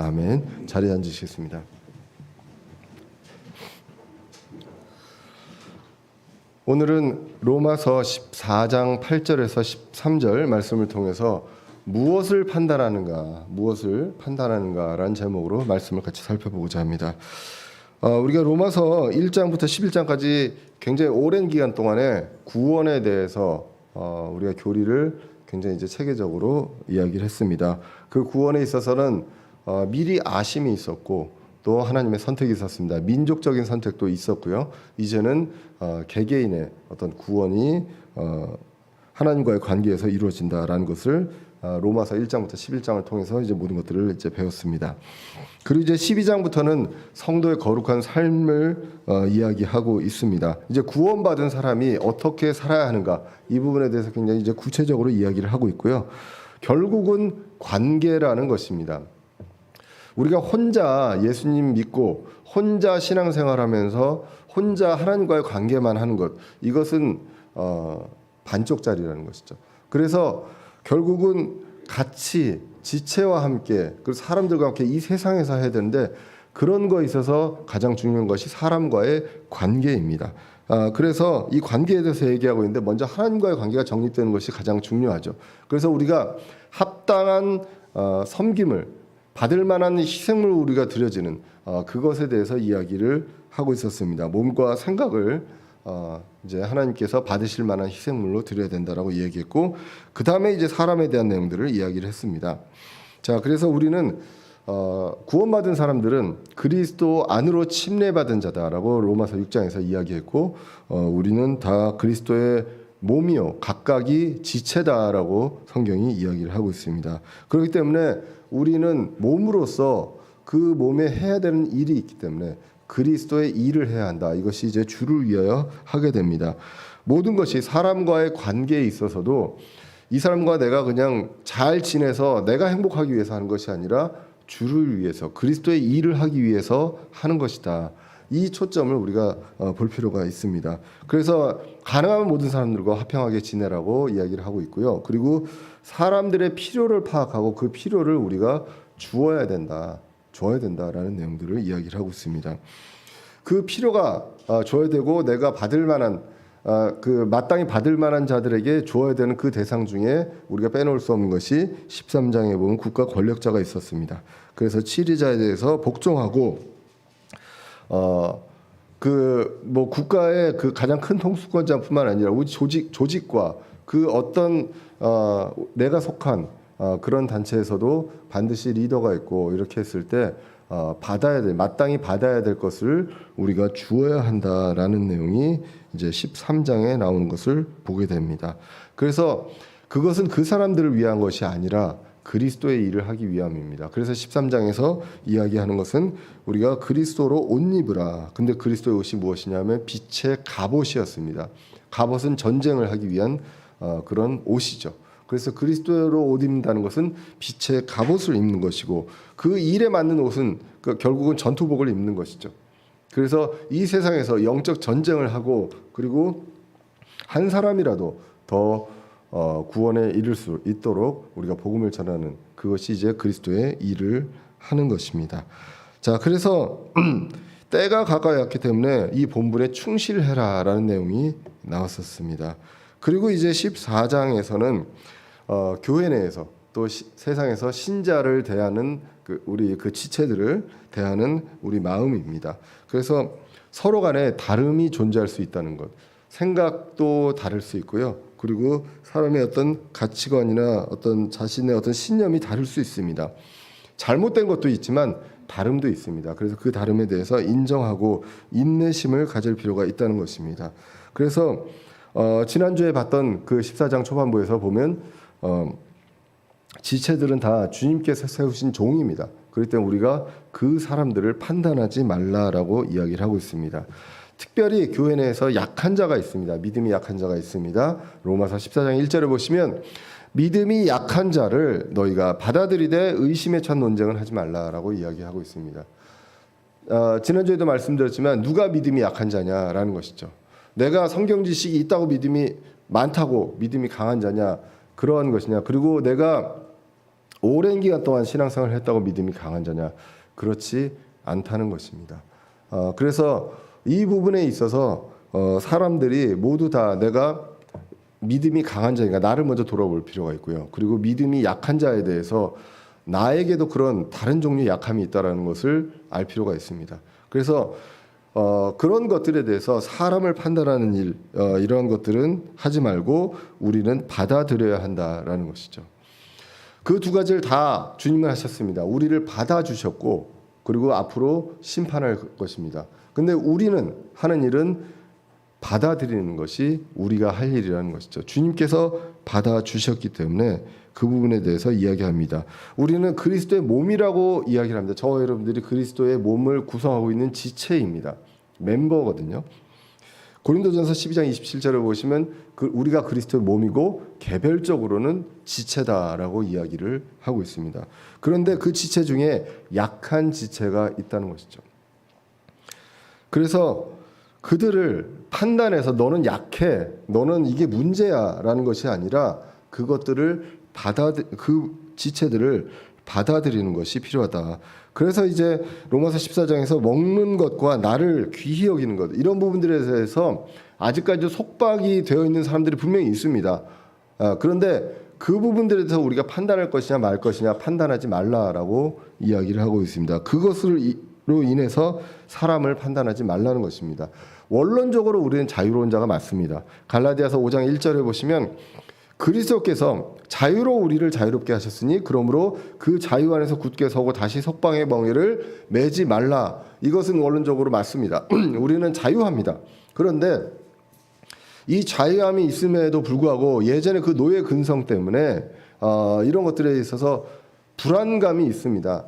아멘. 자리에 앉으시겠습니다. 오늘은 로마서 14장 8절에서 13절 말씀을 통해서 무엇을 판단하는가라는 제목으로 말씀을 같이 살펴보고자 합니다. 우리가 로마서 1장부터 11장까지 굉장히 오랜 기간 동안에 구원에 대해서 우리가 교리를 굉장히 이제 체계적으로 이야기를 했습니다. 그 구원에 있어서는 미리 아심이 있었고 또 하나님의 선택이 있었습니다. 민족적인 선택도 있었고요. 이제는 개개인의 어떤 구원이 하나님과의 관계에서 이루어진다라는 것을 로마서 1장부터 11장을 통해서 이제 모든 것들을 이제 배웠습니다. 그리고 이제 12장부터는 성도의 거룩한 삶을 이야기하고 있습니다. 이제 구원받은 사람이 어떻게 살아야 하는가 이 부분에 대해서 굉장히 이제 구체적으로 이야기를 하고 있고요. 결국은 관계라는 것입니다. 우리가 혼자 예수님 믿고 혼자 신앙생활하면서 혼자 하나님과의 관계만 하는 것, 이것은 반쪽짜리라는 것이죠. 그래서 결국은 같이 지체와 함께 그리고 사람들과 함께 이 세상에서 해야 되는데 그런 거에 있어서 가장 중요한 것이 사람과의 관계입니다. 그래서 이 관계에 대해서 얘기하고 있는데 먼저 하나님과의 관계가 정립되는 것이 가장 중요하죠. 그래서 우리가 합당한 섬김을 받을 만한 희생물을 우리가 드려지는 그것에 대해서 이야기를 하고 있었습니다. 몸과 생각을 이제 하나님께서 받으실 만한 희생물로 드려야 된다라고 이야기했고 그 다음에 이제 사람에 대한 내용들을 이야기를 했습니다. 자, 그래서 우리는 구원받은 사람들은 그리스도 안으로 침례받은 자다라고 로마서 6장에서 이야기했고 우리는 다 그리스도의 몸이요 각각이 지체다라고 성경이 이야기를 하고 있습니다. 그렇기 때문에 우리는 몸으로서 그 몸에 해야 되는 일이 있기 때문에 그리스도의 일을 해야 한다. 이것이 이제 주를 위하여 하게 됩니다. 모든 것이 사람과의 관계에 있어서도 이 사람과 내가 그냥 잘 지내서 내가 행복하기 위해서 하는 것이 아니라 주를 위해서 그리스도의 일을 하기 위해서 하는 것이다. 이 초점을 우리가 볼 필요가 있습니다. 그래서 가능한 모든 사람들과 화평하게 지내라고 이야기를 하고 있고요. 그리고 사람들의 필요를 파악하고 그 필요를 우리가 줘야 된다라는 내용들을 이야기를 하고 있습니다. 그 필요가 줘야 되고 내가 받을 만한 그 마땅히 받을 만한 자들에게 줘야 되는 그 대상 중에 우리가 빼놓을 수 없는 것이 13장에 보면 국가 권력자가 있었습니다. 그래서 치리자에 대해서 복종하고 국가의 그 가장 큰 통수권자뿐만 아니라 우리 조직과 그 어떤 내가 속한 그런 단체에서도 반드시 리더가 있고 이렇게 했을 때 마땅히 받아야 될 것을 우리가 주어야 한다라는 내용이 이제 13장에 나오는 것을 보게 됩니다. 그래서 그것은 그 사람들을 위한 것이 아니라 그리스도의 일을 하기 위함입니다. 그래서 13장에서 이야기하는 것은 우리가 그리스도로 옷 입으라. 근데 그리스도의 옷이 무엇이냐면 빛의 갑옷이었습니다. 갑옷은 전쟁을 하기 위한 그런 옷이죠. 그래서 그리스도로 옷 입는다는 것은 빛의 갑옷을 입는 것이고 그 일에 맞는 옷은 결국은 전투복을 입는 것이죠. 그래서 이 세상에서 영적 전쟁을 하고 그리고 한 사람이라도 더 구원에 이를 수 있도록 우리가 복음을 전하는 그것이 이제 그리스도의 일을 하는 것입니다. 자, 그래서 때가 가까이 왔기 때문에 이 본분에 충실해라라는 내용이 나왔었습니다. 그리고 이제 14장에서는 교회 내에서 또 세상에서 신자를 대하는 우리 그 지체들을 대하는 우리 마음입니다. 그래서 서로 간에 다름이 존재할 수 있다는 것, 생각도 다를 수 있고요. 그리고 사람의 어떤 가치관이나 어떤 자신의 어떤 신념이 다를 수 있습니다. 잘못된 것도 있지만 다름도 있습니다. 그래서 그 다름에 대해서 인정하고 인내심을 가질 필요가 있다는 것입니다. 그래서 지난주에 봤던 그 14장 초반부에서 보면 지체들은 다 주님께서 세우신 종입니다. 그렇기 때문에 우리가 그 사람들을 판단하지 말라라고 이야기를 하고 있습니다. 특별히 교회 내에서 약한 자가 있습니다. 믿음이 약한 자가 있습니다. 로마서 14장 1절에 보시면 믿음이 약한 자를 너희가 받아들이되 의심에 찬 논쟁을 하지 말라라고 이야기하고 있습니다. 지난주에도 말씀드렸지만 누가 믿음이 약한 자냐라는 것이죠. 내가 성경 지식이 있다고 믿음이 많다고 믿음이 강한 자냐 그러한 것이냐, 그리고 내가 오랜 기간 동안 신앙생활을 했다고 믿음이 강한 자냐? 그렇지 않다는 것입니다. 그래서 이 부분에 있어서 사람들이 모두 다 내가 믿음이 강한 자인가 나를 먼저 돌아볼 필요가 있고요. 그리고 믿음이 약한 자에 대해서 나에게도 그런 다른 종류의 약함이 있다는 것을 알 필요가 있습니다. 그래서 그런 것들에 대해서 사람을 판단하는 일 이러한 것들은 하지 말고 우리는 받아들여야 한다라는 것이죠. 그 두 가지를 다 주님은 하셨습니다. 우리를 받아주셨고 그리고 앞으로 심판할 것입니다. 근데 우리는 하는 일은 받아들이는 것이 우리가 할 일이라는 것이죠. 주님께서 받아주셨기 때문에 그 부분에 대해서 이야기합니다. 우리는 그리스도의 몸이라고 이야기를 합니다. 저와 여러분들이 그리스도의 몸을 구성하고 있는 지체입니다. 멤버거든요. 고린도전서 12장 27절을 보시면 우리가 그리스도의 몸이고 개별적으로는 지체다라고 이야기를 하고 있습니다. 그런데 그 지체 중에 약한 지체가 있다는 것이죠. 그래서 그들을 판단해서 너는 약해, 너는 이게 문제야라는 것이 아니라 그것들을 그 지체들을 받아들이는 것이 필요하다. 그래서 이제 로마서 14장에서 먹는 것과 나를 귀히 여기는 것 이런 부분들에 대해서 아직까지도 속박이 되어 있는 사람들이 분명히 있습니다. 그런데 그 부분들에 대해서 우리가 판단할 것이냐 말 것이냐 판단하지 말라라고 이야기를 하고 있습니다. 그것으로 인해서 사람을 판단하지 말라는 것입니다. 원론적으로 우리는 자유로운 자가 맞습니다. 갈라디아서 5장 1절에 보시면 그리스도께서 자유로 우리를 자유롭게 하셨으니 그러므로 그 자유 안에서 굳게 서고 다시 속방의 멍에를 매지 말라. 이것은 원론적으로 맞습니다. 우리는 자유합니다. 그런데 이 자유함이 있음에도 불구하고 예전에 그 노예 근성 때문에 이런 것들에 있어서 불안감이 있습니다.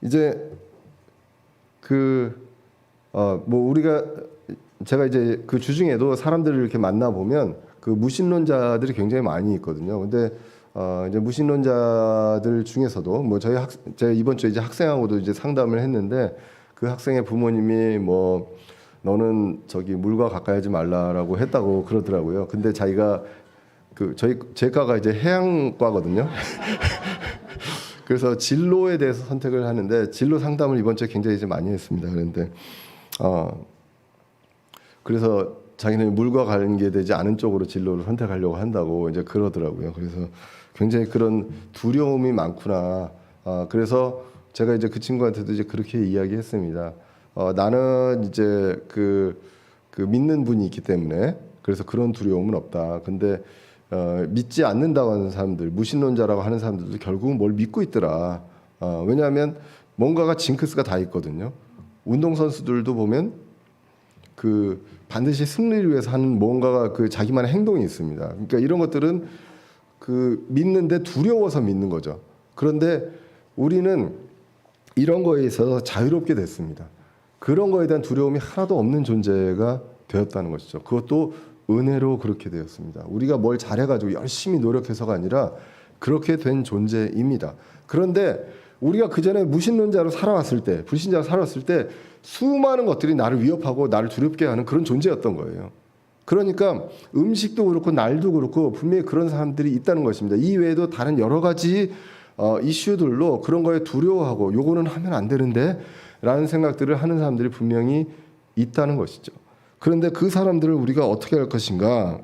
이제 제가 이제 그 주중에도 사람들을 이렇게 만나 보면 그 무신론자들이 굉장히 많이 있거든요. 근데 이제 무신론자들 중에서도 뭐 제가 이번 주에 이제 학생하고도 이제 상담을 했는데 그 학생의 부모님이 뭐 너는 저기 물과 가까이 하지 말라라고 했다고 그러더라고요. 근데 자기가 제 과가 이제 해양과거든요. 그래서 진로에 대해서 선택을 하는데 진로 상담을 이번 주에 굉장히 이제 많이 했습니다. 그런데 그래서 자기는 물과 관계되지 않은 쪽으로 진로를 선택하려고 한다고 이제 그러더라고요. 그래서 굉장히 그런 두려움이 많구나. 그래서 제가 이제 그 친구한테도 이제 그렇게 이야기했습니다. 나는 이제 그 믿는 분이 있기 때문에 그래서 그런 두려움은 없다. 근데 믿지 않는다고 하는 사람들, 무신론자라고 하는 사람들도 결국은 뭘 믿고 있더라. 왜냐하면 뭔가가 징크스가 다 있거든요. 운동선수들도 보면 반드시 승리를 위해서 하는 뭔가가 자기만의 행동이 있습니다. 그러니까 이런 것들은 믿는데 두려워서 믿는 거죠. 그런데 우리는 이런 거에 있어서 자유롭게 됐습니다. 그런 거에 대한 두려움이 하나도 없는 존재가 되었다는 것이죠. 그것도 은혜로 그렇게 되었습니다. 우리가 뭘 잘해가지고 열심히 노력해서가 아니라 그렇게 된 존재입니다. 그런데 우리가 그전에 무신론자로 살아왔을 때, 불신자로 살아왔을 때 수많은 것들이 나를 위협하고 나를 두렵게 하는 그런 존재였던 거예요. 그러니까 음식도 그렇고 날도 그렇고 분명히 그런 사람들이 있다는 것입니다. 이 외에도 다른 여러 가지 이슈들로 그런 거에 두려워하고 요거는 하면 안 되는데 라는 생각들을 하는 사람들이 분명히 있다는 것이죠. 그런데 그 사람들을 우리가 어떻게 할 것인가?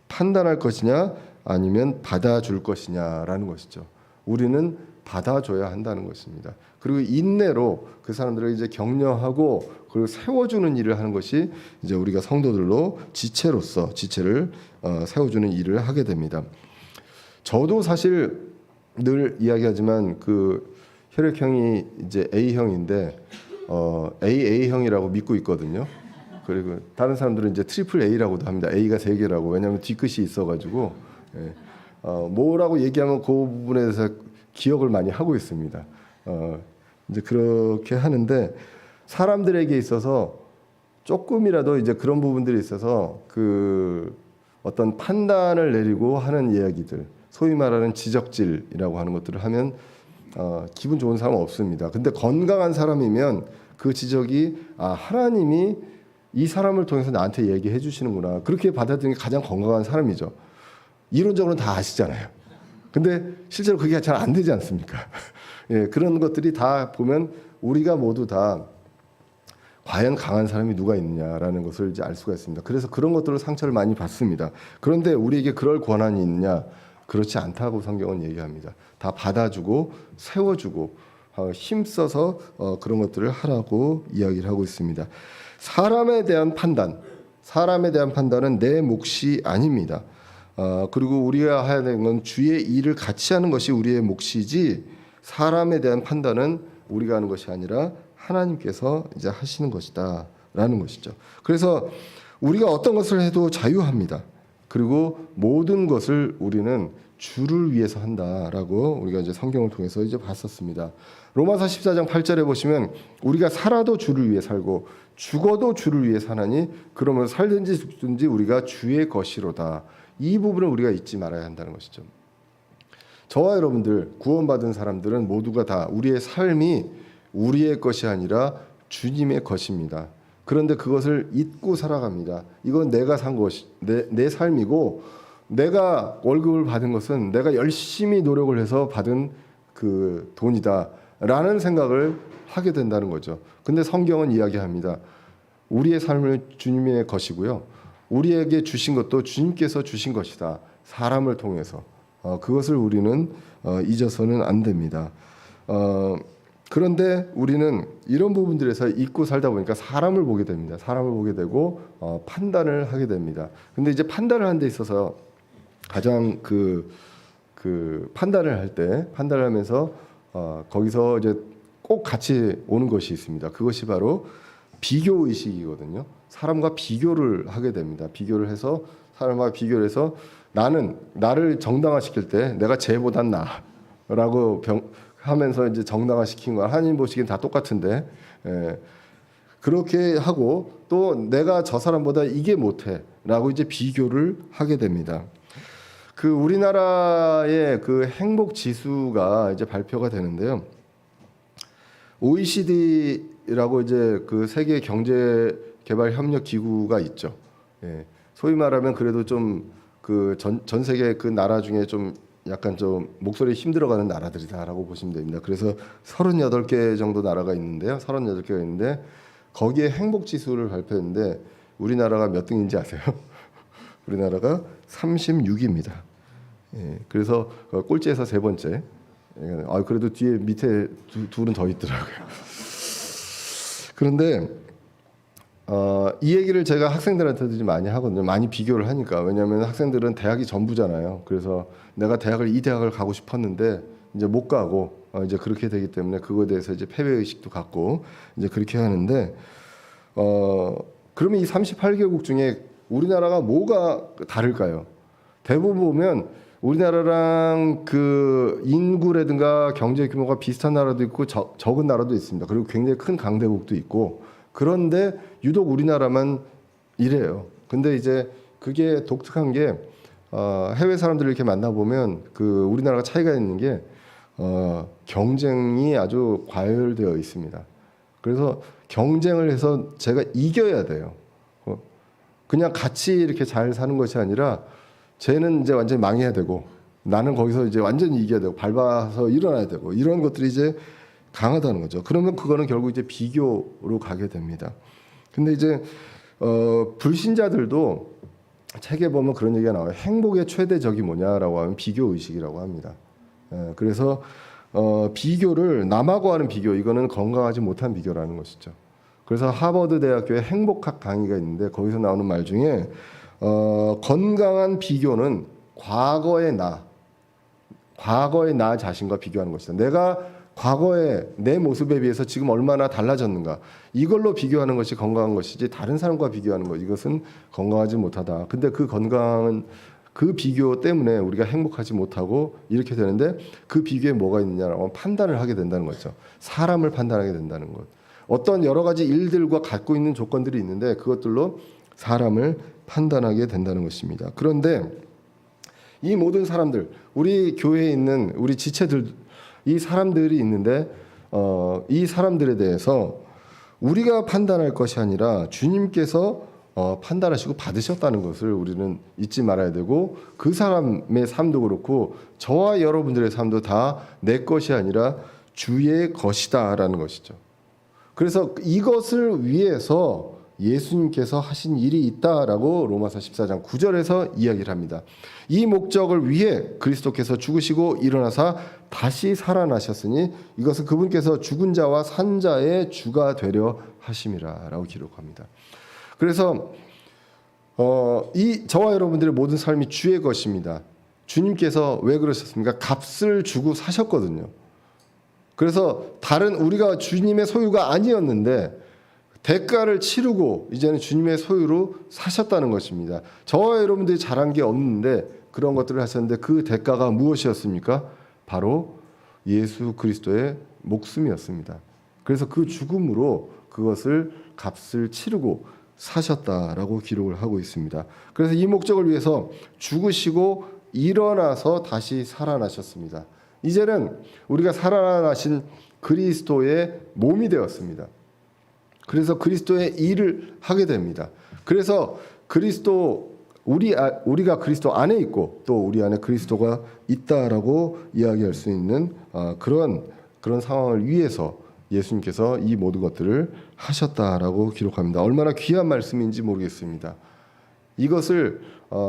판단할 것이냐 아니면 받아줄 것이냐라는 것이죠. 우리는 받아줘야 한다는 것입니다. 그리고 인내로 그 사람들을 이제 격려하고 그리고 세워주는 일을 하는 것이 이제 우리가 성도들로 지체로서 지체를 세워주는 일을 하게 됩니다. 저도 사실 늘 이야기하지만 혈액형이 이제 A형인데 AA형이라고 믿고 있거든요. 그리고 다른 사람들은 이제 트리플 A라고도 합니다. A가 3개라고. 왜냐하면 뒤끝이 있어가지고 뭐라고 얘기하면 그 부분에 대해서 기억을 많이 하고 있습니다. 이제 그렇게 하는데 사람들에게 있어서 조금이라도 이제 그런 부분들이 있어서 어떤 판단을 내리고 하는 이야기들, 소위 말하는 지적질이라고 하는 것들을 하면 기분 좋은 사람은 없습니다. 근데 건강한 사람이면 그 지적이 하나님이 이 사람을 통해서 나한테 얘기해 주시는구나. 그렇게 받아들이는 게 가장 건강한 사람이죠. 이론적으로는 다 아시잖아요. 근데 실제로 그게 잘 안 되지 않습니까? 예, 그런 것들이 다 보면 우리가 모두 다 과연 강한 사람이 누가 있느냐라는 것을 이제 알 수가 있습니다. 그래서 그런 것들을 상처를 많이 받습니다. 그런데 우리에게 그럴 권한이 있느냐? 그렇지 않다고 성경은 얘기합니다. 다 받아주고 세워주고 힘써서 그런 것들을 하라고 이야기를 하고 있습니다. 사람에 대한 판단은 내 몫이 아닙니다. 그리고 우리가 해야 되는 건 주의 일을 같이 하는 것이 우리의 몫이지 사람에 대한 판단은 우리가 하는 것이 아니라 하나님께서 이제 하시는 것이다라는 것이죠. 그래서 우리가 어떤 것을 해도 자유합니다. 그리고 모든 것을 우리는 주를 위해서 한다라고 우리가 이제 성경을 통해서 이제 봤었습니다. 로마서 14장 8절에 보시면 우리가 살아도 주를 위해 살고 죽어도 주를 위해 사나니 그러면 살든지 죽든지 우리가 주의 것이로다. 이 부분을 우리가 잊지 말아야 한다는 것이죠. 저와 여러분들 구원받은 사람들은 모두가 다 우리의 삶이 우리의 것이 아니라 주님의 것입니다. 그런데 그것을 잊고 살아갑니다. 이건 내가 산 것이 내 삶이고 내가 월급을 받은 것은 내가 열심히 노력을 해서 받은 그 돈이다라는 생각을 하게 된다는 거죠. 근데 성경은 이야기합니다. 우리의 삶은 주님의 것이고요. 우리에게 주신 것도 주님께서 주신 것이다. 사람을 통해서. 그것을 우리는 잊어서는 안 됩니다. 그런데 우리는 이런 부분들에서 잊고 살다 보니까 사람을 보게 됩니다. 사람을 보게 되고 판단을 하게 됩니다. 근데 이제 판단을 하는 데 있어서 가장 그 판단을 하면서 거기서 이제 꼭 같이 오는 것이 있습니다. 그것이 바로 비교 의식이거든요. 사람과 비교를 하게 됩니다. 비교를 해서 사람과 비교를 해서 나를 정당화시킬 때 내가 쟤보단 나라고 하면서 이제 정당화시킨 거 하나님 보시기엔 다 똑같은데 그렇게 하고 또 내가 저 사람보다 이게 못해라고 이제 비교를 하게 됩니다. 그 우리나라의 그 행복 지수가 이제 발표가 되는데요. OECD라고 이제 그 세계 경제 개발 협력 기구가 있죠. 소위 말하면 그래도 좀 그 전 세계 그 나라 중에 좀 약간 좀 목소리 힘들어가는 나라들이다라고 보시면 됩니다. 그래서 38개 정도 나라가 있는데요. 38개가 있는데 거기에 행복 지수를 발표했는데 우리나라가 몇 등인지 아세요? 우리나라가 36입니다. 그래서 꼴찌에서 세 번째. 그래도 뒤에 밑에 둘은 더 있더라고요. 그런데 이 얘기를 제가 학생들한테도 많이 하거든요. 많이 비교를 하니까. 왜냐하면 학생들은 대학이 전부잖아요. 그래서 내가 이 대학을 가고 싶었는데 이제 못 가고 이제 그렇게 되기 때문에 그거에 대해서 이제 패배 의식도 갖고 이제 그렇게 하는데 그러면 이 38개국 중에 우리나라가 뭐가 다를까요? 대부분 보면 우리나라랑 그 인구라든가 경제 규모가 비슷한 나라도 있고 적은 나라도 있습니다. 그리고 굉장히 큰 강대국도 있고 그런데 유독 우리나라만 이래요. 근데 이제 그게 독특한 게 해외 사람들을 이렇게 만나보면 그 우리나라가 차이가 있는 게 경쟁이 아주 과열되어 있습니다. 그래서 경쟁을 해서 제가 이겨야 돼요. 그냥 같이 이렇게 잘 사는 것이 아니라 쟤는 이제 완전히 망해야 되고 나는 거기서 이제 완전히 이겨야 되고 밟아서 일어나야 되고 이런 것들이 이제 강하다는 거죠. 그러면 그거는 결국 이제 비교로 가게 됩니다. 근데 이제 불신자들도 책에 보면 그런 얘기가 나와요. 행복의 최대적이 뭐냐라고 하면 비교 의식이라고 합니다. 그래서 비교를 남하고 하는 비교 이거는 건강하지 못한 비교라는 것이죠. 그래서 하버드 대학교의 행복학 강의가 있는데 거기서 나오는 말 중에 건강한 비교는 과거의 나 자신과 비교하는 것이다. 내가 과거의 내 모습에 비해서 지금 얼마나 달라졌는가 이걸로 비교하는 것이 건강한 것이지 다른 사람과 비교하는 것 이것은 건강하지 못하다. 근데 그 건강은 그 비교 때문에 우리가 행복하지 못하고 이렇게 되는데 그 비교에 뭐가 있느냐라고 판단을 하게 된다는 거죠. 사람을 판단하게 된다는 것. 어떤 여러 가지 일들과 갖고 있는 조건들이 있는데 그것들로 사람을 판단하게 된다는 것입니다. 그런데 이 모든 사람들, 우리 교회에 있는 우리 지체들, 이 사람들이 있는데 이 사람들에 대해서 우리가 판단할 것이 아니라 주님께서 판단하시고 받으셨다는 것을 우리는 잊지 말아야 되고, 그 사람의 삶도 그렇고 저와 여러분들의 삶도 다 내 것이 아니라 주의 것이다라는 것이죠. 그래서 이것을 위해서 예수님께서 하신 일이 있다라고 로마서 14장 9절에서 이야기를 합니다. 이 목적을 위해 그리스도께서 죽으시고 일어나사 다시 살아나셨으니 이것은 그분께서 죽은 자와 산 자의 주가 되려 하심이라라고 기록합니다. 그래서 이 저와 여러분들의 모든 삶이 주의 것입니다. 주님께서 왜 그러셨습니까? 값을 주고 사셨거든요. 그래서 다른 우리가 주님의 소유가 아니었는데 대가를 치르고 이제는 주님의 소유로 사셨다는 것입니다. 저와 여러분들이 잘한 게 없는데 그런 것들을 하셨는데 그 대가가 무엇이었습니까? 바로 예수 그리스도의 목숨이었습니다. 그래서 그 죽음으로 그것을 값을 치르고 사셨다라고 기록을 하고 있습니다. 그래서 이 목적을 위해서 죽으시고 일어나서 다시 살아나셨습니다. 이제는 우리가 살아나신 그리스도의 몸이 되었습니다. 그래서 그리스도의 일을 하게 됩니다. 그래서 우리가 그리스도 안에 있고 또 우리 안에 그리스도가 있다라고 이야기할 수 있는 그런 상황을 위해서 예수님께서 이 모든 것들을 하셨다라고 기록합니다. 얼마나 귀한 말씀인지 모르겠습니다. 이것을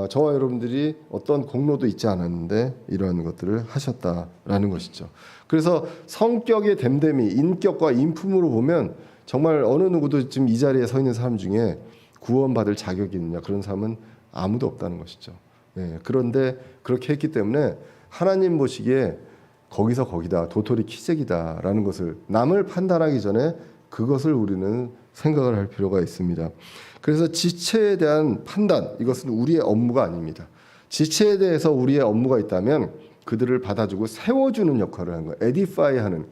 저와 여러분들이 어떤 공로도 있지 않았는데 이러한 것들을 하셨다라는 것이죠. 그래서 성격의 됨됨이, 인격과 인품으로 보면 정말 어느 누구도 지금 이 자리에 서 있는 사람 중에 구원받을 자격이 있느냐, 그런 사람은 아무도 없다는 것이죠. 네, 그런데 그렇게 했기 때문에 하나님 보시기에 거기서 거기다, 도토리 키재기다라는 것을 남을 판단하기 전에 그것을 우리는 생각을 할 필요가 있습니다. 그래서 지체에 대한 판단, 이것은 우리의 업무가 아닙니다. 지체에 대해서 우리의 업무가 있다면 그들을 받아주고 세워주는 역할을 하는 거예요. 에디파이하는,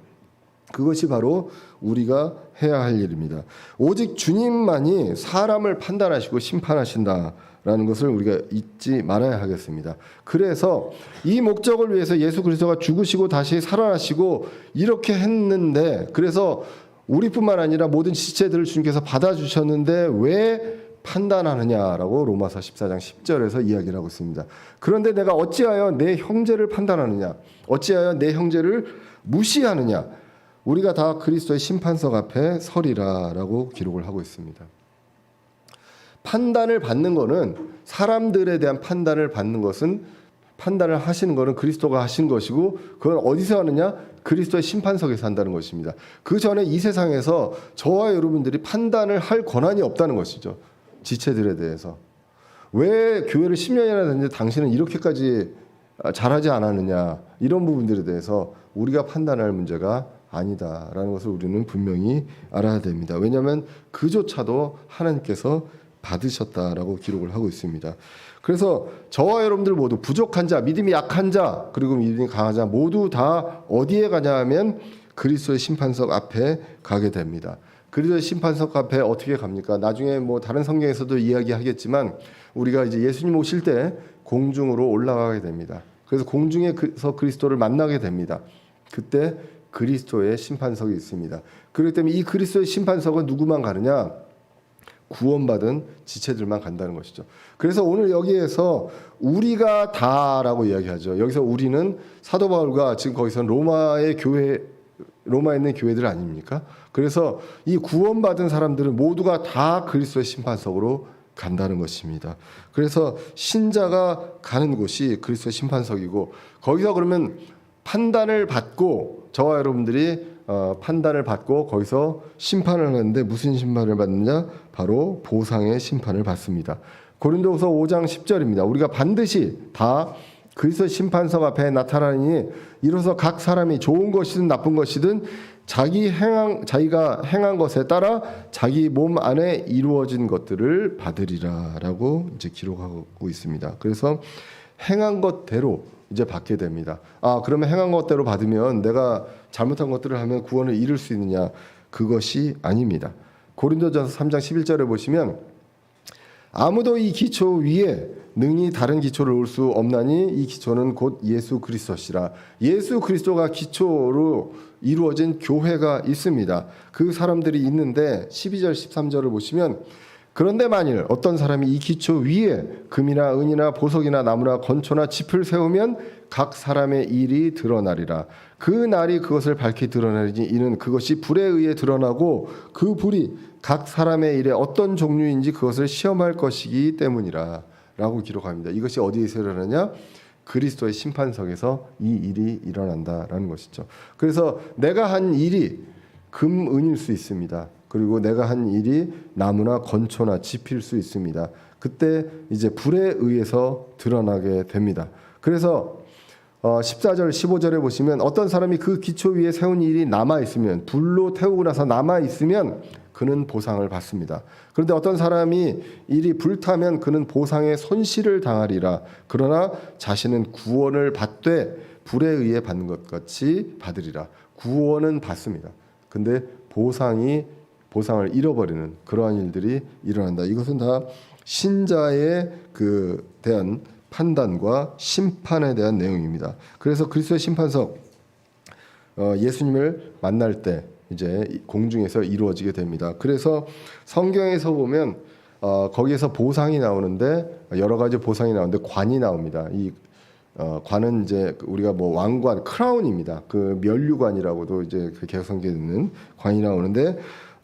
그것이 바로 우리가 해야 할 일입니다. 오직 주님만이 사람을 판단하시고 심판하신다라는 것을 우리가 잊지 말아야 하겠습니다. 그래서 이 목적을 위해서 예수 그리스도가 죽으시고 다시 살아나시고 이렇게 했는데, 그래서 우리뿐만 아니라 모든 지체들을 주님께서 받아주셨는데 왜 판단하느냐라고 로마서 14장 10절에서 이야기를 하고 있습니다. 그런데 내가 어찌하여 내 형제를 판단하느냐, 어찌하여 내 형제를 무시하느냐, 우리가 다 그리스도의 심판석 앞에 서리라라고 기록을 하고 있습니다. 판단을 받는 것은, 사람들에 대한 판단을 받는 것은, 판단을 하시는 것은 그리스도가 하신 것이고, 그건 어디서 하느냐? 그리스도의 심판석에서 한다는 것입니다. 그 전에 이 세상에서 저와 여러분들이 판단을 할 권한이 없다는 것이죠. 지체들에 대해서. 왜 교회를 10년이나 됐는데 당신은 이렇게까지 잘하지 않았느냐, 이런 부분들에 대해서 우리가 판단할 문제가 아니다라는 것을 우리는 분명히 알아야 됩니다. 왜냐하면 그조차도 하나님께서 받으셨다라고 기록을 하고 있습니다. 그래서 저와 여러분들 모두 부족한 자, 믿음이 약한 자, 그리고 믿음이 강한 자 모두 다 어디에 가냐 하면 그리스도의 심판석 앞에 가게 됩니다. 그리스도의 심판석 앞에 어떻게 갑니까? 나중에 뭐 다른 성경에서도 이야기하겠지만 우리가 이제 예수님 오실 때 공중으로 올라가게 됩니다. 그래서 공중에서 그리스도를 만나게 됩니다. 그때 그리스도의 심판석이 있습니다. 그렇기 때문에 이 그리스도의 심판석은 누구만 가느냐? 구원받은 지체들만 간다는 것이죠. 그래서 오늘 여기에서 우리가 다라고 이야기하죠. 여기서 우리는 사도 바울과 지금 거기서 로마에 있는 교회들 아닙니까? 그래서 이 구원받은 사람들은 모두가 다 그리스도의 심판석으로 간다는 것입니다. 그래서 신자가 가는 곳이 그리스도의 심판석이고, 거기서 그러면 판단을 받고, 저와 여러분들이 판단을 받고 거기서 심판을 하는데 무슨 심판을 받느냐? 바로 보상의 심판을 받습니다. 고린도후서 5장 10절입니다. 우리가 반드시 다 그리스도의 심판석 앞에 나타나니 이로써 각 사람이 좋은 것이든 나쁜 것이든 자기가 행한 것에 따라 자기 몸 안에 이루어진 것들을 받으리라라고 이제 기록하고 있습니다. 그래서 행한 것대로 이제 받게 됩니다. 그러면 행한 것대로 받으면 내가 잘못한 것들을 하면 구원을 이룰 수 있느냐? 그것이 아닙니다. 고린도전서 3장 11절에 보시면 아무도 이 기초 위에 능히 다른 기초를 올 수 없나니 이 기초는 곧 예수 그리스도시라. 예수 그리스도가 기초로 이루어진 교회가 있습니다. 그 사람들이 있는데 12절 13절을 보시면 그런데 만일 어떤 사람이 이 기초 위에 금이나 은이나 보석이나 나무나 건초나 짚을 세우면 각 사람의 일이 드러나리라. 그 날이 그것을 밝히 드러내리니 이는 그것이 불에 의해 드러나고 그 불이 각 사람의 일에 어떤 종류인지 그것을 시험할 것이기 때문이라 라고 기록합니다. 이것이 어디에서 일어나냐? 그리스도의 심판석에서 이 일이 일어난다라는 것이죠. 그래서 내가 한 일이 금, 은일 수 있습니다. 그리고 내가 한 일이 나무나 건초나 짚일 수 있습니다. 그때 이제 불에 의해서 드러나게 됩니다. 그래서 14절, 15절에 보시면 어떤 사람이 그 기초 위에 세운 일이 남아있으면, 불로 태우고 나서 남아있으면 그는 보상을 받습니다. 그런데 어떤 사람이 일이 불타면 그는 보상의 손실을 당하리라. 그러나 자신은 구원을 받되 불에 의해 받는 것 같이 받으리라. 구원은 받습니다. 근데 보상을 잃어버리는 그러한 일들이 일어난다. 이것은 다 신자에 대한 판단과 심판에 대한 내용입니다. 그래서 그리스도의 심판석, 예수님을 만날 때 이제 공중에서 이루어지게 됩니다. 그래서 성경에서 보면 거기에서 보상이 나오는데 여러 가지 보상이 나오는데 관이 나옵니다. 이 관은 이제 우리가 뭐 왕관, 크라운입니다. 그 면류관이라고도 이제 그 개성계에 있는 관이 나오는데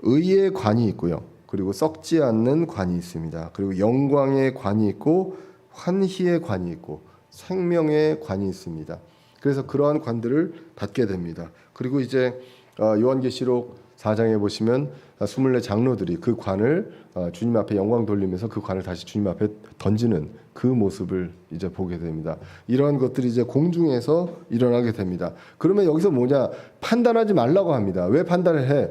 의의 관이 있고요. 그리고 썩지 않는 관이 있습니다. 그리고 영광의 관이 있고 환희의 관이 있고 생명의 관이 있습니다. 그래서 그러한 관들을 받게 됩니다. 그리고 이제 요한계시록 4장에 보시면 24 장로들이 그 관을 주님 앞에 영광 돌리면서 그 관을 다시 주님 앞에 던지는 그 모습을 이제 보게 됩니다. 이러한 것들이 이제 공중에서 일어나게 됩니다. 그러면 여기서 뭐냐? 판단하지 말라고 합니다. 왜 판단을 해?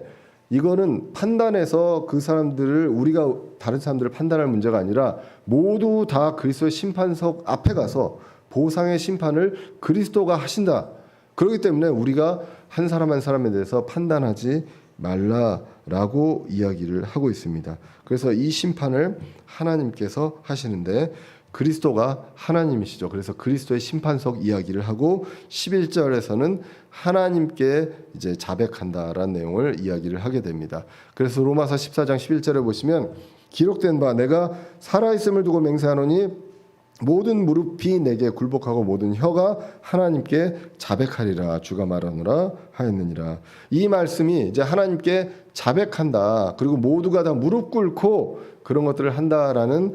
이거는 판단해서 그 사람들을, 우리가 다른 사람들을 판단할 문제가 아니라 모두 다 그리스도의 심판석 앞에 가서 보상의 심판을 그리스도가 하신다. 그렇기 때문에 우리가 한 사람 한 사람에 대해서 판단하지 말라라고 이야기를 하고 있습니다. 그래서 이 심판을 하나님께서 하시는데 그리스도가 하나님이시죠. 그래서 그리스도의 심판석 이야기를 하고 11절에서는 하나님께 이제 자백한다라는 내용을 이야기를 하게 됩니다. 그래서 로마서 14장 11절에 보시면 기록된 바 내가 살아있음을 두고 맹세하노니 모든 무릎이 내게 굴복하고 모든 혀가 하나님께 자백하리라 주가 말하노라 하였느니라. 이 말씀이 이제 하나님께 자백한다. 그리고 모두가 다 무릎 꿇고 그런 것들을 한다라는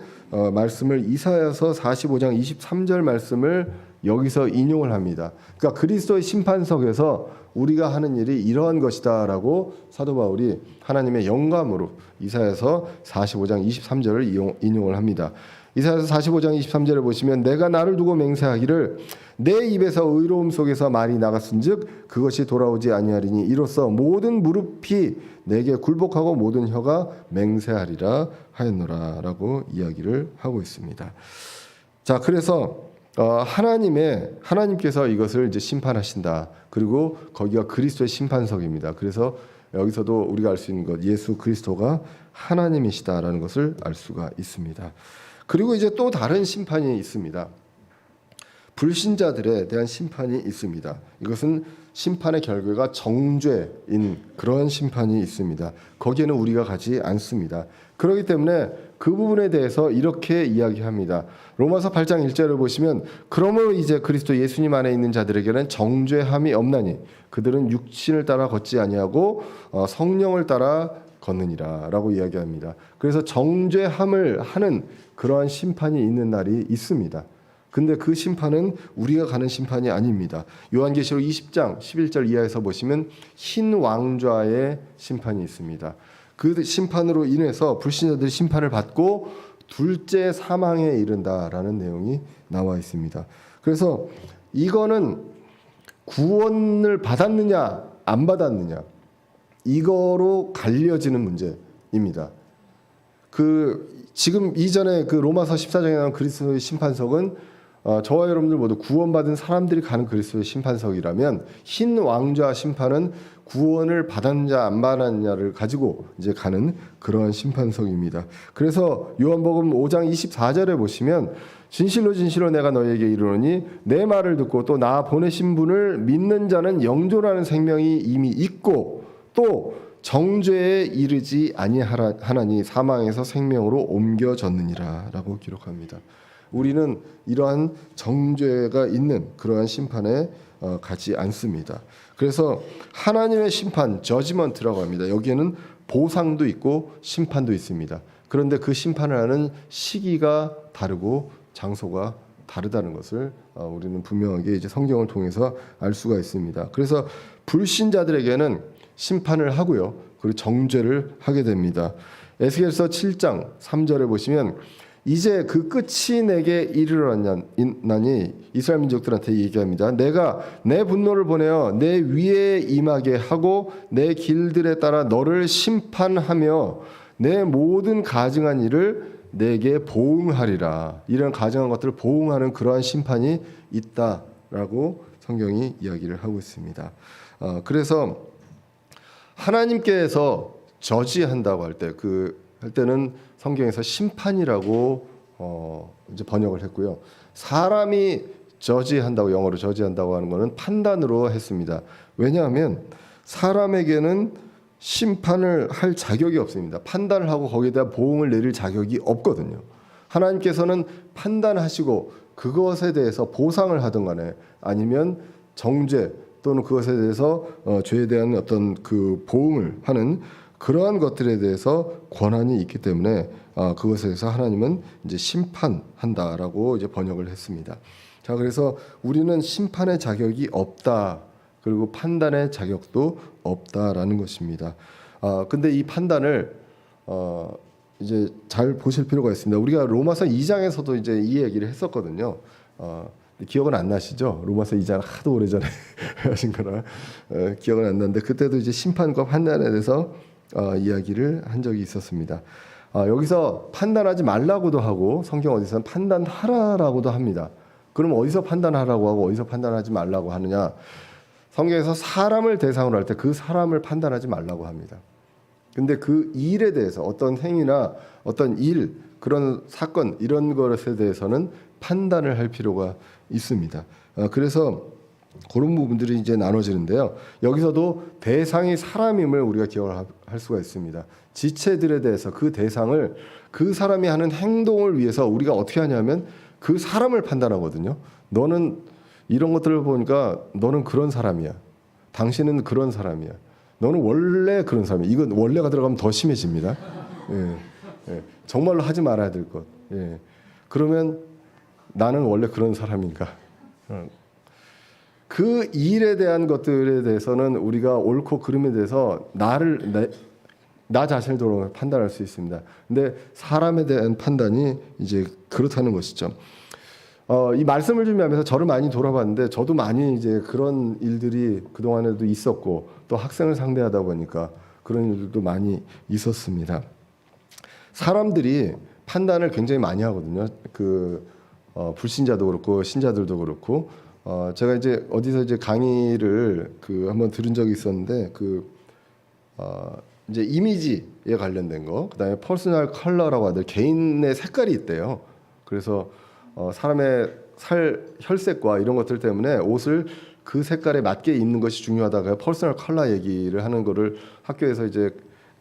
말씀을 이사야서 45장 23절 말씀을 여기서 인용을 합니다. 그러니까 그리스도의 심판석에서 우리가 하는 일이 이러한 것이다라고 사도 바울이 하나님의 영감으로 이사야서 45장 23절을 인용을 합니다. 이사야서 45장 23절에 보시면 내가 나를 두고 맹세하기를 내 입에서 의로움 속에서 말이 나갔은즉 그것이 돌아오지 아니하리니 이로써 모든 무릎이 내게 굴복하고 모든 혀가 맹세하리라 하였노라라고 이야기를 하고 있습니다. 자, 그래서 하나님께서 이것을 이제 심판하신다. 그리고 거기가 그리스도의 심판석입니다. 그래서 여기서도 우리가 알 수 있는 것, 예수 그리스도가 하나님이시다라는 것을 알 수가 있습니다. 그리고 이제 또 다른 심판이 있습니다. 불신자들에 대한 심판이 있습니다. 이것은 심판의 결과가 정죄인 그런 심판이 있습니다. 거기에는 우리가 가지 않습니다. 그렇기 때문에 그 부분에 대해서 이렇게 이야기합니다. 로마서 8장 1절을 보시면 그러므로 이제 그리스도 예수님 안에 있는 자들에게는 정죄함이 없나니 그들은 육신을 따라 걷지 아니하고 성령을 따라 걷느니라 라고 이야기합니다. 그래서 정죄함을 하는 그러한 심판이 있는 날이 있습니다. 근데 그 심판은 우리가 가는 심판이 아닙니다. 요한계시록 20장 11절 이하에서 보시면 흰 왕좌의 심판이 있습니다. 그 심판으로 인해서 불신자들이 심판을 받고 둘째 사망에 이른다라는 내용이 나와 있습니다. 그래서 이거는 구원을 받았느냐 안 받았느냐 이거로 갈려지는 문제입니다. 지금 이전에 로마서 14장에 나온 그리스도의 심판석은 저와 여러분들 모두 구원받은 사람들이 가는 그리스도의 심판석이라면 흰 왕좌 심판은 구원을 받았냐 안 받았냐를 가지고 이제 가는 그러한 심판석입니다. 그래서 요한복음 5장 24절에 보시면 진실로 진실로 내가 너희에게 이르노니 내 말을 듣고 또 나 보내신 분을 믿는 자는 영존하는 생명이 이미 있고 또 정죄에 이르지 아니하나니 사망에서 생명으로 옮겨졌느니라라고 기록합니다. 우리는 이러한 정죄가 있는 그러한 심판에 가지 않습니다. 그래서 하나님의 심판, 저지먼트라고 합니다. 여기에는 보상도 있고 심판도 있습니다. 그런데 그 심판을 하는 시기가 다르고 장소가 다르다는 것을 우리는 분명하게 이제 성경을 통해서 알 수가 있습니다. 그래서 불신자들에게는 심판을 하고요, 그리고 정죄를 하게 됩니다. 에스겔서 7장 3절에 보시면 이제 그 끝이 내게 이르렀나니 이스라엘 민족들한테 얘기합니다. 내가 내 분노를 보내어 내 위에 임하게 하고 내 길들에 따라 너를 심판하며 내 모든 가증한 일을 내게 보응하리라. 이런 가증한 것들을 보응하는 그러한 심판이 있다라고 성경이 이야기를 하고 있습니다. 그래서 하나님께서 저지한다고 할 때는 성경에서 심판이라고 이제 번역을 했고요. 사람이 저지한다고, 영어로 저지한다고 하는 것은 판단으로 했습니다. 왜냐하면 사람에게는 심판을 할 자격이 없습니다. 판단을 하고 거기에 대한 보응을 내릴 자격이 없거든요. 하나님께서는 판단하시고 그것에 대해서 보상을 하든 간에 아니면 정죄 또는 그것에 대해서 죄에 대한 어떤 그 보응을 하는 그러한 것들에 대해서 권한이 있기 때문에 그것에 대해서 하나님은 이제 심판한다라고 이제 번역을 했습니다. 자, 그래서 우리는 심판의 자격이 없다. 그리고 판단의 자격도 없다라는 것입니다. 근데 이 판단을 이제 잘 보실 필요가 있습니다. 우리가 로마서 2장에서도 이제 이 얘기를 했었거든요. 기억은 안 나시죠? 로마서 2장 하도 오래전에 하신 거라 기억은 안 나는데 그때도 이제 심판과 판단에 대해서 이야기를 한 적이 있었습니다. 여기서 판단하지 말라고도 하고 성경 어디서는 판단하라라고도 합니다. 그럼 어디서 판단하라고 하고 어디서 판단하지 말라고 하느냐? 성경에서 사람을 대상으로 할 때 그 사람을 판단하지 말라고 합니다. 근데 그 일에 대해서 어떤 행위나 어떤 일, 그런 사건 이런 것에 대해서는 판단을 할 필요가 있습니다. 그래서 그런 부분들이 이제 나눠지는데요. 여기서도 대상이 사람임을 우리가 기억을 할 수가 있습니다. 지체들에 대해서 그 대상을 그 사람이 하는 행동을 위해서 우리가 어떻게 하냐면 그 사람을 판단하거든요. 너는 이런 것들을 보니까 너는 그런 사람이야. 당신은 그런 사람이야. 너는 원래 그런 사람이야. 이건 원래가 들어가면 더 심해집니다. 예. 정말로 하지 말아야 될 것. 예. 그러면 나는 원래 그런 사람인가? 그 일에 대한 것들에 대해서는 우리가 옳고 그름에 대해서 나 자신을 판단할 수 있습니다. 근데 사람에 대한 판단이 이제 그렇다는 것이죠. 이 말씀을 준비하면서 저를 많이 돌아봤는데 저도 많이 이제 그런 일들이 그동안에도 있었고 또 학생을 상대하다 보니까 그런 일들도 많이 있었습니다. 사람들이 판단을 굉장히 많이 하거든요. 불신자도 그렇고 신자들도 그렇고 제가 이제 어디서 이제 강의를 한번 들은 적이 있었는데 이제 이미지에 관련된 거, 그다음에 퍼스널 컬러라고 하는데 개인의 색깔이 있대요. 그래서 사람의 혈색과 이런 것들 때문에 옷을 그 색깔에 맞게 입는 것이 중요하다가 퍼스널 컬러 얘기를 하는 거를 학교에서 이제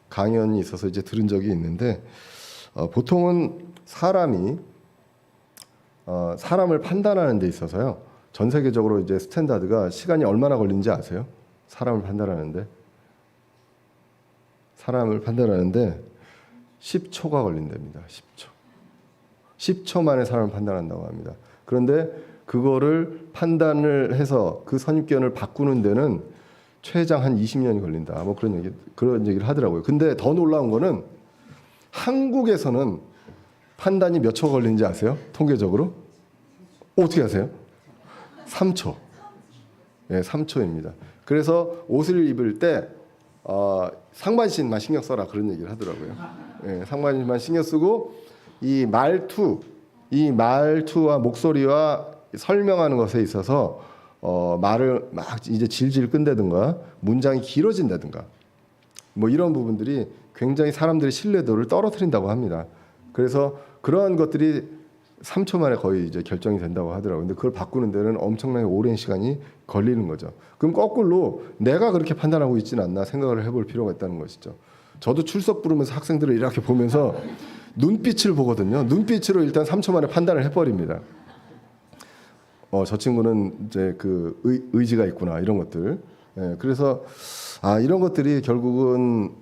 강연이 있어서 이제 들은 적이 있는데 보통은 사람을 판단하는 데 있어서요. 전 세계적으로 이제 스탠다드가 시간이 얼마나 걸리는지 아세요? 사람을 판단하는데 10초가 걸린답니다. 10초 만에 사람을 판단한다고 합니다. 그런데 그거를 판단을 해서 그 선입견을 바꾸는 데는 최장 한 20년이 걸린다. 뭐 그런 얘기를 하더라고요. 근데 더 놀라운 거는 한국에서는 판단이 몇 초 걸리는지 아세요? 통계적으로? 어떻게 아세요? 3초. 예, 3초입니다. 그래서 옷을 입을 때 상반신만 신경 써라 그런 얘기를 하더라고요. 예, 상반신만 신경 쓰고 이 말투와 목소리와 설명하는 것에 있어서 말을 막 이제 질질 끈다든가 문장이 길어진다든가 뭐 이런 부분들이 굉장히 사람들의 신뢰도를 떨어뜨린다고 합니다. 그래서 그러한 것들이 3초 만에 거의 이제 결정이 된다고 하더라고요. 근데 그걸 바꾸는 데는 엄청나게 오랜 시간이 걸리는 거죠. 그럼 거꾸로 내가 그렇게 판단하고 있지는 않나 생각을 해볼 필요가 있다는 것이죠. 저도 출석 부르면서 학생들을 이렇게 보면서 눈빛을 보거든요. 눈빛으로 일단 3초 만에 판단을 해버립니다. 저 친구는 이제 그 의지가 있구나 이런 것들. 예, 그래서 이런 것들이 결국은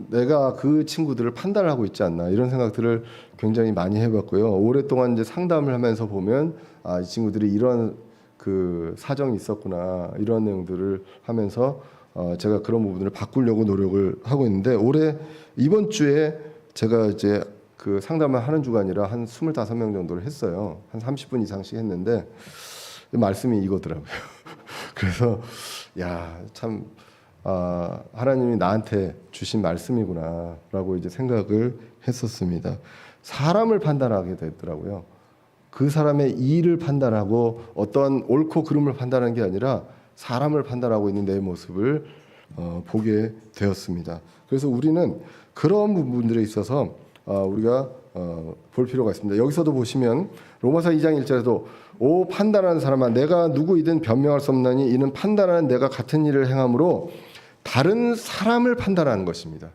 내가 그 친구들을 판단을 하고 있지 않나 이런 생각들을 굉장히 많이 해봤고요. 오랫동안 이제 상담을 하면서 보면 이 친구들이 이런 그 사정이 있었구나 이런 내용들을 하면서 제가 그런 부분을 바꾸려고 노력을 하고 있는데 이번 주에 제가 이제 그 상담을 하는 주가 아니라 한 25명 정도를 했어요. 한 30분 이상씩 했는데 말씀이 이거더라고요. 그래서 참 하나님이 나한테 주신 말씀이구나라고 이제 생각을 했었습니다. 사람을 판단하게 되더라고요. 그 사람의 일을 판단하고 어떤 옳고 그름을 판단하는 게 아니라 사람을 판단하고 있는 내 모습을 보게 되었습니다. 그래서 우리는 그런 부분들에 있어서 우리가 볼 필요가 있습니다. 여기서도 보시면 로마서 2장 1절에도 오 판단하는 사람아 내가 누구이든 변명할 수 없나니 이는 판단하는 내가 같은 일을 행함으로 다른 사람을 판단하는 것입니다.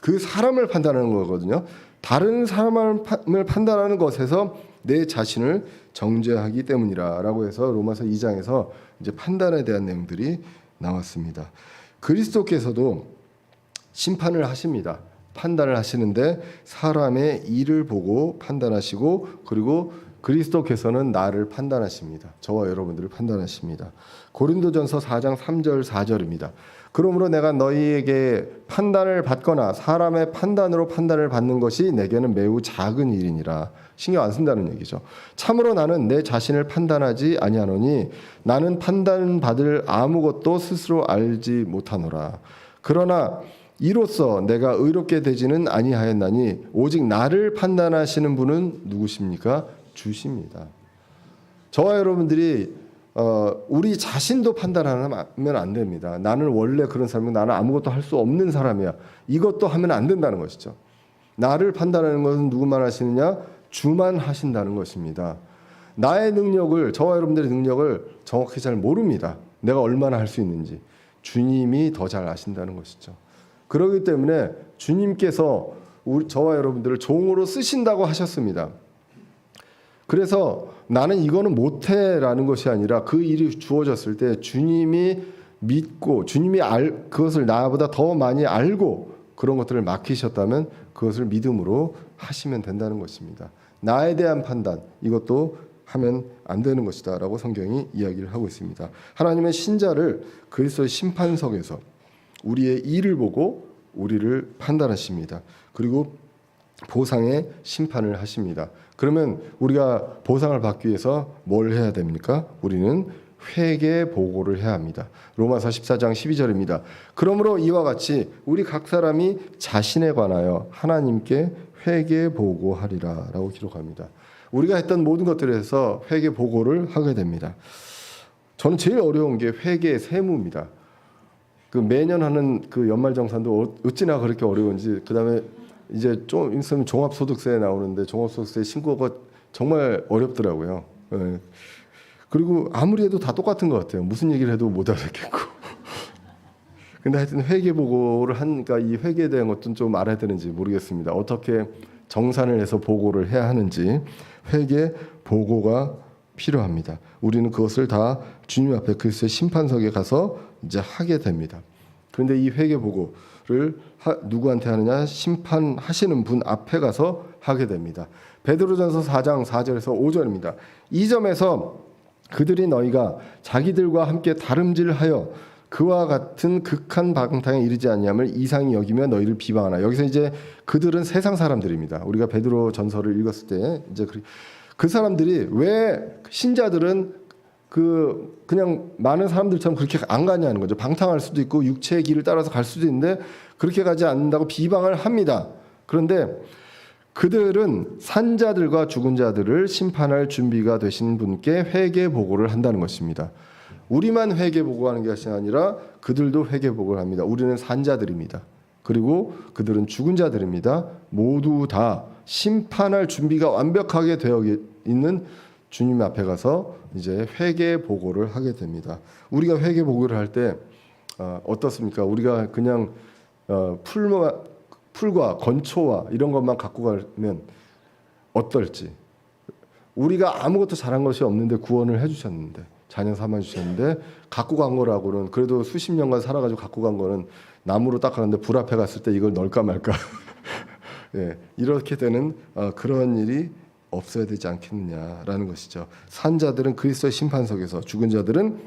그 사람을 판단하는 거거든요. 다른 사람을 판단하는 것에서 내 자신을 정죄하기 때문이라라고 해서 로마서 2장에서 이제 판단에 대한 내용들이 나왔습니다. 그리스도께서도 심판을 하십니다. 판단을 하시는데 사람의 일을 보고 판단하시고 그리고 그리스도께서는 나를 판단하십니다. 저와 여러분들을 판단하십니다. 고린도전서 4장 3절 4절입니다. 그러므로 내가 너희에게 판단을 받거나 사람의 판단으로 판단을 받는 것이 내게는 매우 작은 일이니라. 신경 안 쓴다는 얘기죠. 참으로 나는 내 자신을 판단하지 아니하노니 나는 판단받을 아무것도 스스로 알지 못하노라. 그러나 이로써 내가 의롭게 되지는 아니하였나니 오직 나를 판단하시는 분은 누구십니까? 주십니다. 저와 여러분들이 우리 자신도 판단하면 안 됩니다. 나는 원래 그런 사람이고 나는 아무것도 할 수 없는 사람이야. 이것도 하면 안 된다는 것이죠. 나를 판단하는 것은 누구만 하시느냐? 주만 하신다는 것입니다. 나의 능력을 저와 여러분들의 능력을 정확히 잘 모릅니다. 내가 얼마나 할 수 있는지 주님이 더 잘 아신다는 것이죠. 그렇기 때문에 주님께서 저와 여러분들을 종으로 쓰신다고 하셨습니다. 그래서 나는 이거는 못해라는 것이 아니라 그 일이 주어졌을 때 주님이 믿고 주님이 그것을 나보다 더 많이 알고 그런 것들을 맡기셨다면 그것을 믿음으로 하시면 된다는 것입니다. 나에 대한 판단 이것도 하면 안 되는 것이다 라고 성경이 이야기를 하고 있습니다. 하나님의 신자를 그리스도의 심판석에서 우리의 일을 보고 우리를 판단하십니다. 그리고 보상의 심판을 하십니다. 그러면 우리가 보상을 받기 위해서 뭘 해야 됩니까? 우리는 회개 보고를 해야 합니다. 로마서 14장 12절입니다. 그러므로 이와 같이 우리 각 사람이 자신에 관하여 하나님께 회개 보고하리라 라고 기록합니다. 우리가 했던 모든 것들에서 회개 보고를 하게 됩니다. 저는 제일 어려운 게 회계 세무입니다. 그 매년 하는 그 연말정산도 어찌나 그렇게 어려운지 그다음에 이제 좀 있으면 종합소득세 나오는데 종합소득세 신고가 정말 어렵더라고요. 예. 그리고 아무리 해도 다 똑같은 것 같아요. 무슨 얘기를 해도 못 알아듣겠고. 근데 하여튼 회계 보고를 하니까 이 회계에 대한 것도 좀 알아야 되는지 모르겠습니다. 어떻게 정산을 해서 보고를 해야 하는지 회계 보고가 필요합니다. 우리는 그것을 다 주님 앞에 그리스도의 심판석에 가서 이제 하게 됩니다. 그런데 이 회계 보고를 누구한테 하느냐? 심판하시는 분 앞에 가서 하게 됩니다. 베드로전서 4장 4절에서 5절입니다. 이 점에서 그들이 너희가 자기들과 함께 다름질하여 그와 같은 극한 방탕에 이르지 아니함을 이상히 여기며 너희를 비방하나. 여기서 이제 그들은 세상 사람들입니다. 우리가 베드로 전서를 읽었을 때 이제 그 사람들이 왜 신자들은 그냥 많은 사람들처럼 그렇게 안 가냐는 거죠. 방탕할 수도 있고 육체의 길을 따라서 갈 수도 있는데 그렇게 가지 않는다고 비방을 합니다. 그런데 그들은 산자들과 죽은 자들을 심판할 준비가 되신 분께 회개 보고를 한다는 것입니다. 우리만 회개 보고하는 것이 아니라 그들도 회개 보고를 합니다. 우리는 산자들입니다. 그리고 그들은 죽은 자들입니다. 모두 다 심판할 준비가 완벽하게 되어 있는 주님 앞에 가서 이제 회개 보고를 하게 됩니다. 우리가 회개 보고를 할 때 어떻습니까? 우리가 그냥 풀과 건초와 이런 것만 갖고 가면 어떨지. 우리가 아무것도 잘한 것이 없는데 구원을 해주셨는데 자녀 삼아 주셨는데 갖고 간 거라고는 그래도 수십 년간 살아가지고 갖고 간 거는 나무로 닦았는데 불 앞에 갔을 때 이걸 넣을까 말까. 예, 이렇게 되는 그런 일이 없어야 되지 않겠느냐라는 것이죠. 산 자들은 그리스도의 심판석에서, 죽은 자들은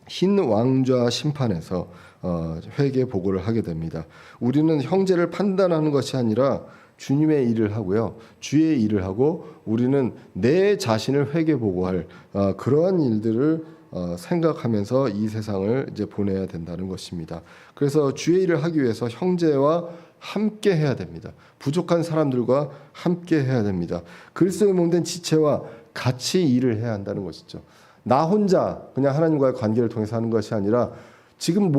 흰 왕좌 심판에서 회개 보고를 하게 됩니다. 우리는 형제를 판단하는 것이 아니라 주님의 일을 하고요, 주의 일을 하고 우리는 내 자신을 회개 보고할 그러한 일들을 생각하면서 이 세상을 이제 보내야 된다는 것입니다. 그래서 주의 일을 하기 위해서 형제와 함께 해야 됩니다. 부족한 사람들과 함께 해야 됩니다. 그리스도의 몸된 지체와 같이 일을 해야 한다는 것이죠. 나 혼자 그냥 하나님과의 관계를 통해서 하는 것이 아니라 지금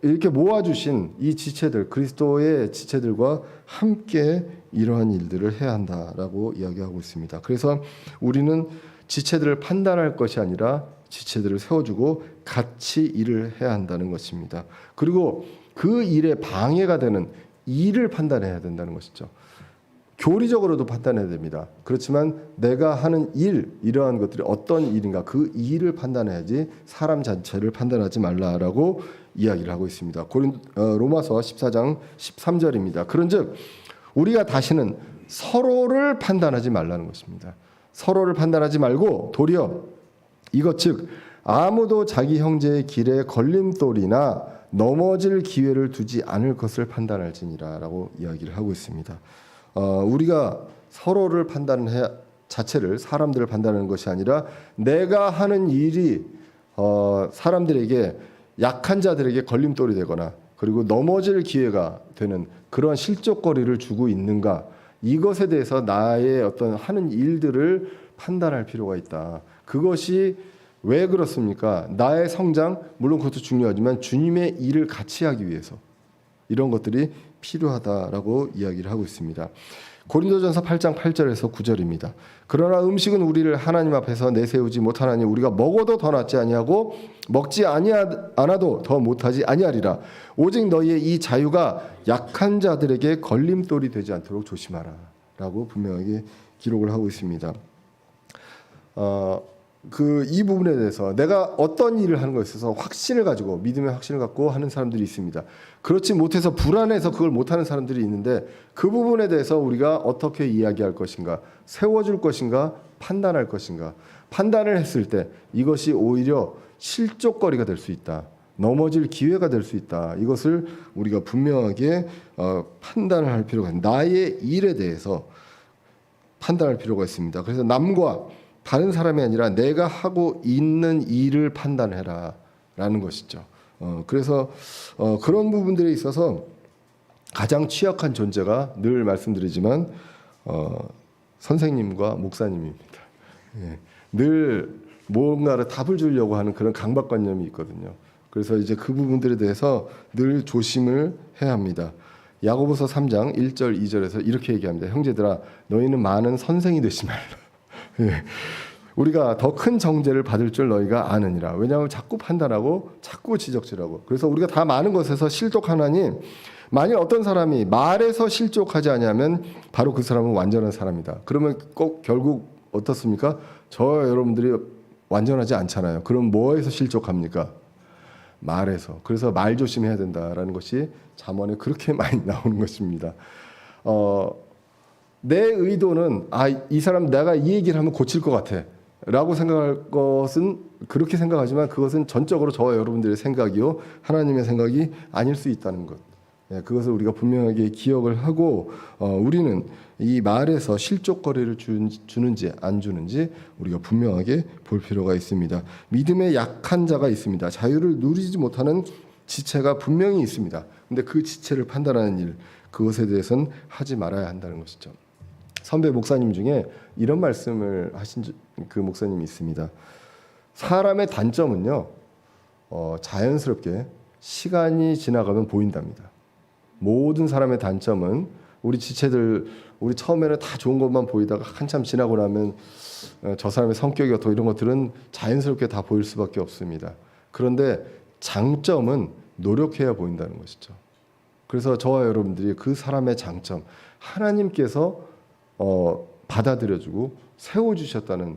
이렇게 모아주신 이 지체들, 그리스도의 지체들과 함께 이러한 일들을 해야 한다라고 이야기하고 있습니다. 그래서 우리는 지체들을 판단할 것이 아니라 지체들을 세워주고 같이 일을 해야 한다는 것입니다. 그리고 그 일에 방해가 되는 일을 판단해야 된다는 것이죠. 교리적으로도 판단해야 됩니다. 그렇지만 내가 하는 이러한 것들이 어떤 일인가, 그 일을 판단해야지 사람 자체를 판단하지 말라라고 이야기를 하고 있습니다. 로마서 14장 13절입니다. 그런즉 우리가 다시는 서로를 판단하지 말라는 것입니다. 서로를 판단하지 말고 도리어 이것 즉 아무도 자기 형제의 길에 걸림돌이나 넘어질 기회를 두지 않을 것을 판단할지니라라고 이야기를 하고 있습니다. 우리가 서로를 판단해야, 자체를, 사람들을 판단하는 것이 아니라 내가 하는 일이 사람들에게, 약한 자들에게 걸림돌이 되거나 그리고 넘어질 기회가 되는 그런 실족거리를 주고 있는가, 이것에 대해서 나의 어떤 하는 일들을 판단할 필요가 있다. 그것이 왜 그렇습니까? 나의 성장, 물론 그것도 중요하지만 주님의 일을 같이 하기 위해서 이런 것들이 필요하다라고 이야기를 하고 있습니다. 고린도전서 8장 8절에서 9절입니다. 그러나 음식은 우리를 하나님 앞에서 내세우지 못하나니 우리가 먹어도 더 낫지 아니하고 먹지 않아도 더 못하지 아니하리라. 오직 너희의 이 자유가 약한 자들에게 걸림돌이 되지 않도록 조심하라 라고 분명하게 기록을 하고 있습니다. 이 부분에 대해서 내가 어떤 일을 하는 것에 있어서 확신을 가지고, 믿음의 확신을 갖고 하는 사람들이 있습니다. 그렇지 못해서 불안해서 그걸 못하는 사람들이 있는데, 그 부분에 대해서 우리가 어떻게 이야기할 것인가, 세워줄 것인가, 판단할 것인가. 판단을 했을 때 이것이 오히려 실족거리가 될 수 있다, 넘어질 기회가 될 수 있다. 이것을 우리가 분명하게 판단을 할 필요가 있습니다. 나의 일에 대해서 판단할 필요가 있습니다. 그래서 남과 다른 사람이 아니라 내가 하고 있는 일을 판단해라 라는 것이죠. 그래서 그런 부분들에 있어서 가장 취약한 존재가 늘 말씀드리지만 선생님과 목사님입니다. 예, 늘 뭔가를 답을 주려고 하는 그런 강박관념이 있거든요. 그래서 이제 그 부분들에 대해서 늘 조심을 해야 합니다. 야고보서 3장 1절 2절에서 이렇게 얘기합니다. 형제들아, 너희는 많은 선생이 되지 말라. 예. 우리가 더 큰 정죄를 받을 줄 너희가 아느니라. 왜냐하면 자꾸 판단하고 자꾸 지적질하고, 그래서 우리가 다 많은 것에서 실족하나니 만일 어떤 사람이 말에서 실족하지 아니하면 바로 그 사람은 완전한 사람이다. 그러면 꼭 결국 어떻습니까? 여러분들이 완전하지 않잖아요. 그럼 뭐에서 실족합니까? 말에서. 그래서 말 조심해야 된다라는 것이 잠언에 그렇게 많이 나오는 것입니다. 내 의도는 이 사람 내가 이 얘기를 하면 고칠 것 같아 라고 생각할 것은 그렇게 생각하지만 그것은 전적으로 저와 여러분들의 생각이요, 하나님의 생각이 아닐 수 있다는 것. 그것을 우리가 분명하게 기억을 하고 우리는 이 말에서 실족거리를 주는지 안 주는지 우리가 분명하게 볼 필요가 있습니다. 믿음에 약한 자가 있습니다. 자유를 누리지 못하는 지체가 분명히 있습니다. 근데 그 지체를 판단하는 일, 그것에 대해서는 하지 말아야 한다는 것이죠. 선배 목사님 중에 이런 말씀을 하신 그 목사님이 있습니다. 사람의 단점은요, 자연스럽게 시간이 지나가면 보인답니다. 모든 사람의 단점은 우리 지체들 우리 처음에는 다 좋은 것만 보이다가 한참 지나고 나면 저 사람의 성격이 어떻고 이런 것들은 자연스럽게 다 보일 수밖에 없습니다. 그런데 장점은 노력해야 보인다는 것이죠. 그래서 저와 여러분들이 그 사람의 장점, 하나님께서 받아들여주고 세워주셨다는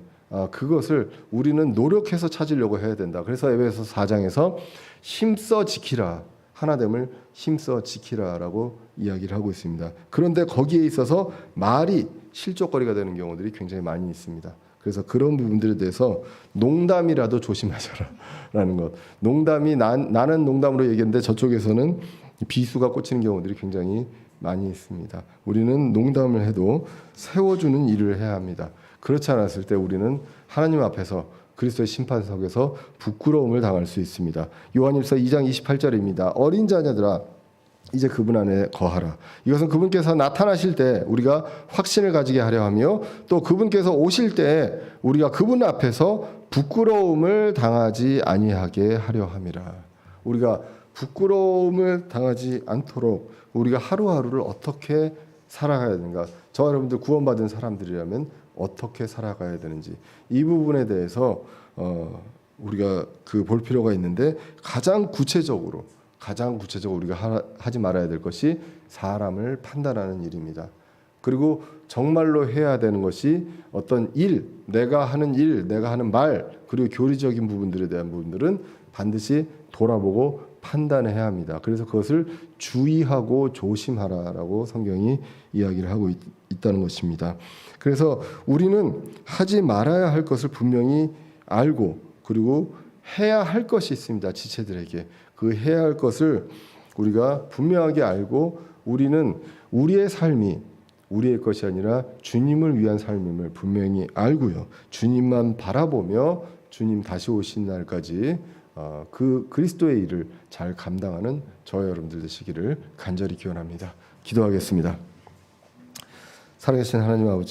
그것을 우리는 노력해서 찾으려고 해야 된다. 그래서 에베소서 4장에서 힘써 지키라, 하나됨을 힘써 지키라라고 이야기를 하고 있습니다. 그런데 거기에 있어서 말이 실족거리가 되는 경우들이 굉장히 많이 있습니다. 그래서 그런 부분들에 대해서 농담이라도 조심하셔라라는 것. 농담이 나는 농담으로 얘기했는데 저쪽에서는 비수가 꽂히는 경우들이 굉장히 많이 있습니다. 우리는 농담을 해도 세워주는 일을 해야 합니다. 그렇지 않았을 때 우리는 하나님 앞에서 그리스도의 심판석에서 부끄러움을 당할 수 있습니다. 요한일서 2장 28절입니다. 어린 자녀들아 이제 그분 안에 거하라. 이것은 그분께서 나타나실 때 우리가 확신을 가지게 하려 하며 또 그분께서 오실 때 우리가 그분 앞에서 부끄러움을 당하지 아니하게 하려 함이라. 우리가 부끄러움을 당하지 않도록 우리가 하루하루를 어떻게 살아가야 되는가. 저와 여러분들 구원받은 사람들이라면 어떻게 살아가야 되는지 이 부분에 대해서 우리가 볼 필요가 있는데 가장 구체적으로 우리가 하지 말아야 될 것이 사람을 판단하는 일입니다. 그리고 정말로 해야 되는 것이 어떤 일, 내가 하는 말, 그리고 교리적인 부분들에 대한 부분들은 반드시 돌아보고 판단해야 합니다. 그래서 그것을 주의하고 조심하라라고 성경이 이야기를 하고 있다는 것입니다. 그래서 우리는 하지 말아야 할 것을 분명히 알고 그리고 해야 할 것이 있습니다. 지체들에게. 그 해야 할 것을 우리가 분명하게 알고 우리는 우리의 삶이 우리의 것이 아니라 주님을 위한 삶임을 분명히 알고요. 주님만 바라보며 주님 다시 오신 날까지 그 그리스도의 일을 잘 감당하는 저와 여러분들 되시기를 간절히 기원합니다. 기도하겠습니다. 살아계신 하나님 아버지,